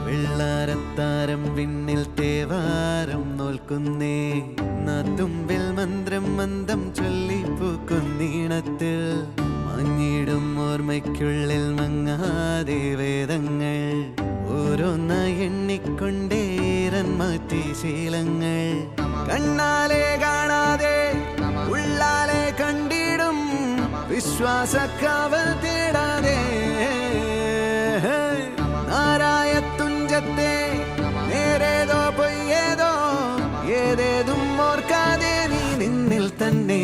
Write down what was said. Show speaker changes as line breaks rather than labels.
വെള്ളാരത്താരം വിണ്ണിൽ തേവാരം നോൽക്കുന്നേ നാത്തുമ്പിൽ മന്ത്രം മന്ദം ചൊല്ലിപ്പൂക്കുന്നീണത്തിൽ മഞ്ഞിടും ഓർമ്മയ്ക്കുള്ളിൽ മങ്ങാതെ വേദങ്ങൾ ഓരോന്നായി എണ്ണിക്കൊണ്ടേരൻ മാറ്റി ശീലങ്ങൾ കണ്ണാലെ കാണാതെ ഉള്ളാലെ കണ്ടിടും വിശ്വാസക്കാവൽ തേടാതെ നാരായത്തുഞ്ചത്തെ നേരേതോ പൊയ്യേതോ ഏതേതും ഓർക്കാതെ നീ നിന്നിൽ തന്നെ